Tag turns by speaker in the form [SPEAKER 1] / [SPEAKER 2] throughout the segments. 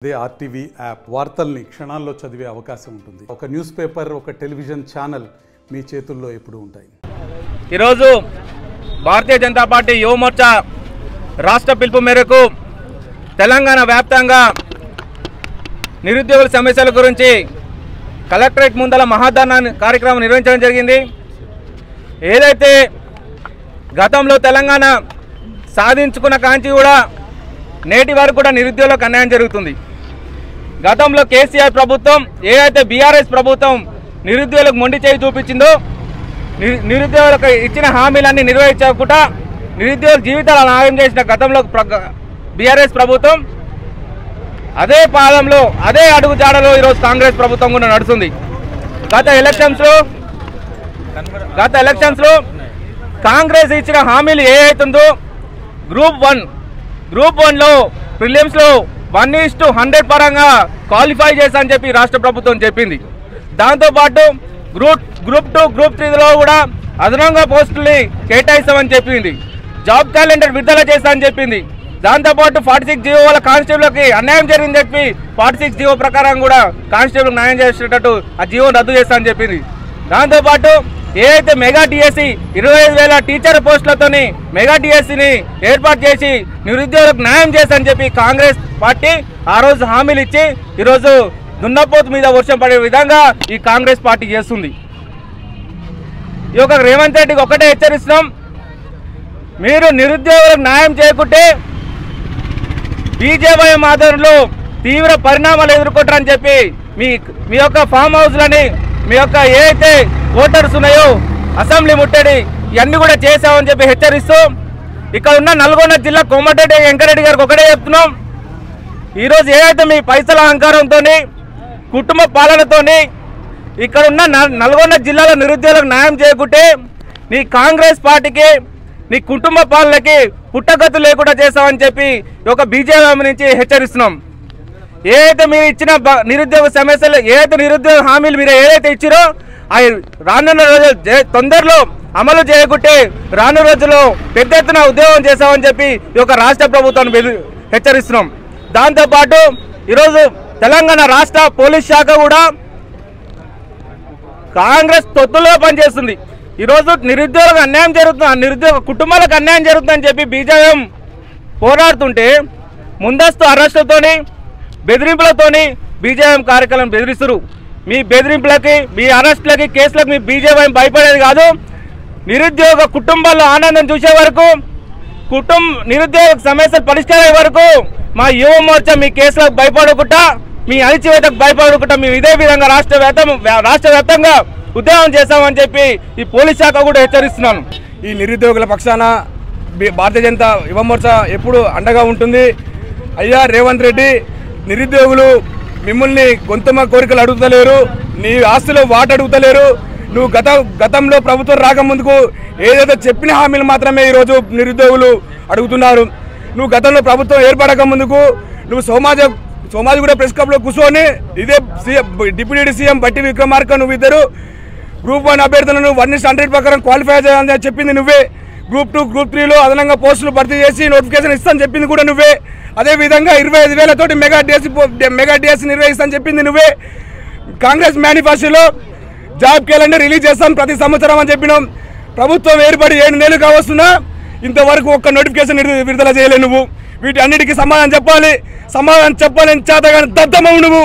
[SPEAKER 1] అదే RTV app వార్తల్ని క్షణాల్లో చదివే అవకాశం ఉంటుంది. ఒక న్యూస్ పేపర్, ఒక టెలివిజన్ ఛానల్ మీ చేతుల్లో ఎప్పుడూ ఉంటాయి.
[SPEAKER 2] ఈరోజు భారతీయ జనతా పార్టీ యువ మోర్చా రాష్ట్ర పిలుపు మేరకు తెలంగాణ వ్యాప్తంగా నిరుద్యోగుల సమస్యల గురించి కలెక్టరేట్ ముందల మహాధర్నా కార్యక్రమం నిర్వహించడం జరిగింది. ఏదైతే గతంలో తెలంగాణ సాధించుకున్న కాంచి కూడా నేటి వరకు కూడా నిరుద్యోగులకు అన్యాయం జరుగుతుంది. గతంలో కేసీఆర్ ప్రభుత్వం ఏదైతే బీఆర్ఎస్ ప్రభుత్వం నిరుద్యోగులకు మొండి చేయి చూపించిందో, నిరుద్యోగులకు ఇచ్చిన హామీలన్నీ నిర్వహించకుండా నిరుద్యోగ జీవితాలు నాశనం చేసిన గతంలో బీఆర్ఎస్ ప్రభుత్వం అదే పాదంలో అదే అడుగు జాడలో ఈరోజు కాంగ్రెస్ ప్రభుత్వం కూడా నడుస్తుంది. గత ఎలక్షన్స్లో కాంగ్రెస్ ఇచ్చిన హామీలు ఏవైతుందో గ్రూప్ 1లో ప్రిలిమ్స్లో 1:100 పరంగా క్వాలిఫై చేశామని చెప్పి రాష్ట్ర ప్రభుత్వం చెప్పింది. దాంతోపాటు గ్రూప్ 2, గ్రూప్ 3లో కూడా అదనంగా పోస్టుల్ని కేటాయిస్తామని చెప్పింది. జాబ్ క్యాలెండర్ విడుదల చేస్తామని చెప్పింది. దాంతోపాటు 46 జీవో వల్ల కానిస్టేబుల్కి అన్యాయం జరిగిందని చెప్పి 46 జీవో ప్రకారం కూడా కానిస్టేబుల్ న్యాయం చేసేటట్టు ఆ జీవోని రద్దు చేస్తామని చెప్పింది. దాంతోపాటు ఏదైతే మెగా డిఎస్సి 25,000 టీచర్ పోస్టులతోని మెగా డిఎస్సిని ఏర్పాటు చేసి నిరుద్యోగులకు న్యాయం చేస్తామని చెప్పి కాంగ్రెస్ పార్టీ ఆ రోజు హామీలు ఇచ్చి ఈరోజు దున్నపోతు మీద వర్షం పడే విధంగా ఈ కాంగ్రెస్ పార్టీ చేస్తుంది. ఈ యొక్క రేవంత్ రెడ్డికి ఒకటే హెచ్చరిస్తున్నాం, మీరు నిరుద్యోగులకు న్యాయం చేయకుంటే బీజేపీ ఆధ్వర్యంలో తీవ్ర పరిణామాలు ఎదుర్కొంటారని చెప్పి మీ యొక్క ఫామ్ హౌస్లని మీ యొక్క ఏదైతే ఓటర్స్ ఉన్నాయో అసెంబ్లీ ముట్టడి ఇవన్నీ కూడా చేశామని చెప్పి హెచ్చరిస్తూ ఇక్కడ ఉన్న నల్గొండ జిల్లా కోమటిరెడ్డి వెంకరెడ్డి గారికి ఒకటే చెప్తున్నాం, ఈరోజు ఏదైతే మీ పైసల అహంకారంతో కుటుంబ పాలనతో ఇక్కడ ఉన్న నల్గొండ జిల్లాలో నిరుద్యోగులకు న్యాయం చేయకుంటే నీ కాంగ్రెస్ పార్టీకి నీ కుటుంబ పాలనకి పుట్టగతు లేకుండా చేస్తామని చెప్పి ఒక బీజేపీ నుంచి హెచ్చరిస్తున్నాం. ఏదైతే మీరు ఇచ్చిన నిరుద్యోగ సమస్యలు ఏదైతే నిరుద్యోగ హామీలు మీరు ఏదైతే ఇచ్చిరో అవి రానున్న రోజులు తొందరలో అమలు చేయకుంటే రానున్న రోజుల్లో పెద్ద ఎత్తున ఉద్యోగం చేస్తామని చెప్పి ఈ యొక్క రాష్ట్ర ప్రభుత్వాన్ని హెచ్చరిస్తున్నాం. దాంతోపాటు ఈరోజు తెలంగాణ రాష్ట్ర పోలీస్ శాఖ కూడా కాంగ్రెస్ తొత్తులో పనిచేస్తుంది. ఈరోజు నిరుద్యోగులకు అన్యాయం జరుగుతుంది, నిరుద్యోగ కుటుంబాలకు అన్యాయం జరుగుతుందని చెప్పి బీజేపీ పోరాడుతుంటే ముందస్తు అరెస్టులతోని బెదిరింపులతోని బీజేపీ కార్యక్రమం బెదిరిస్తారు. మీ బెదిరింపులకి మీ అరెస్టులకి కేసులకు మీ బీజేపీ భయపడేది కాదు. నిరుద్యోగ కుటుంబాల్లో ఆనందం చూసే వరకు నిరుద్యోగ సమస్యలు పరిష్కారం వరకు మా యువ మోర్చా మీ కేసులకు భయపడకుండా మీ అణిచివేతకు భయపడకుండా మేము ఇదే విధంగా రాష్ట్ర వ్యాప్తంగా ఉద్యమం చేస్తామని చెప్పి ఈ పోలీస్ శాఖ కూడా హెచ్చరిస్తున్నాను.
[SPEAKER 3] ఈ నిరుద్యోగుల పక్షాన భారతీయ జనతా యువ మోర్చా ఎప్పుడు అండగా ఉంటుంది. అయ్యా రేవంత్ రెడ్డి, నిరుద్యోగులు మిమ్మల్ని గొంతుమ కోరికలు అడుగుతలేరు, నీ ఆస్తులు వాట అడుగుతలేరు. నువ్వు గతంలో ప్రభుత్వం రాకముందుకు ఏదైతే చెప్పిన హామీలు మాత్రమే ఈరోజు నిరుద్యోగులు అడుగుతున్నారు. నువ్వు గతంలో ప్రభుత్వం ఏర్పడక ముందుకు నువ్వు సోమాజిగూడ ప్రెస్ క్లబ్లో కూర్చొని ఇదే డిప్యూటీ సీఎం బట్టి విక్రమార్క నువ్వు ఇద్దరు గ్రూప్ 1 అభ్యర్థులను 1:100 ప్రకారం క్వాలిఫై చేయాలని చెప్పింది నువ్వే. గ్రూప్ 2, గ్రూప్ 3లో అదనంగా పోస్టులు భర్తీ చేసి నోటిఫికేషన్ ఇస్తాను చెప్పింది కూడా నువ్వే. అదేవిధంగా 25,000 తోటి మెగా డిఎస్సి నిర్వహిస్తాను చెప్పింది నువ్వే. కాంగ్రెస్ మేనిఫెస్టోలో జాబ్ క్యాలెండర్ రిలీజ్ చేస్తాం ప్రతి సంవత్సరం అని చెప్పినాం. ప్రభుత్వం ఏర్పడి 7 నెలలు కావస్తున్నా ఇంతవరకు ఒక్క నోటిఫికేషన్ విడుదల చేయలేదు. నువ్వు వీటి అన్నిటికీ సమాధానం చెప్పాలని చేతగాని దద్దమవు నువ్వు.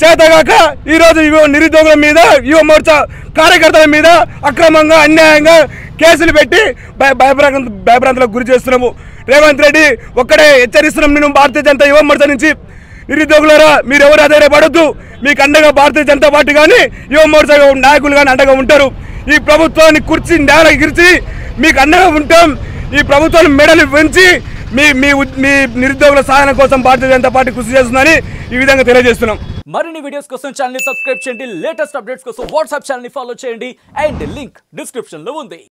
[SPEAKER 3] చేతగాక ఈరోజు నిరుద్యోగుల మీద యువ మోర్చా కార్యకర్తల మీద అక్రమంగా అన్యాయంగా కేసులు పెట్టి భయభ్రాంతులకు గురి చేస్తున్నాము. రేవంత్ రెడ్డి ఒక్కడే హెచ్చరిస్తున్నాం నేను భారతీయ జనతా యువ మోర్చా నుంచి, నిరుద్యోగులారా మీరెవరు అధైర్యపడొద్దు. మీకు అండగా భారతీయ జనతా పార్టీ కానీ యువ మోర్చా నాయకులు కానీ అండగా ఉంటారు. ఈ ప్రభుత్వాన్ని కుర్చీ నేల గిరిచి మీకు అండగా ఉంటాం. ఈ ప్రభుత్వాన్ని మెడలు పెంచి మీ నిరుద్యోగుల సాధన కోసం భారతీయ జనతా పార్టీ కృషి చేస్తుందని ఈ విధంగా తెలియజేస్తున్నాం.
[SPEAKER 4] మరిన్ని వీడియోస్ కోసం ఛానల్ ని సబ్స్క్రైబ్ చేయండి, లేటెస్ట్ అప్డేట్స్ కోసం వాట్సాప్ ఛానల్ ని ఫాలో చేయండి అండ్ లింక్ డిస్క్రిప్షన్ లో ఉంది.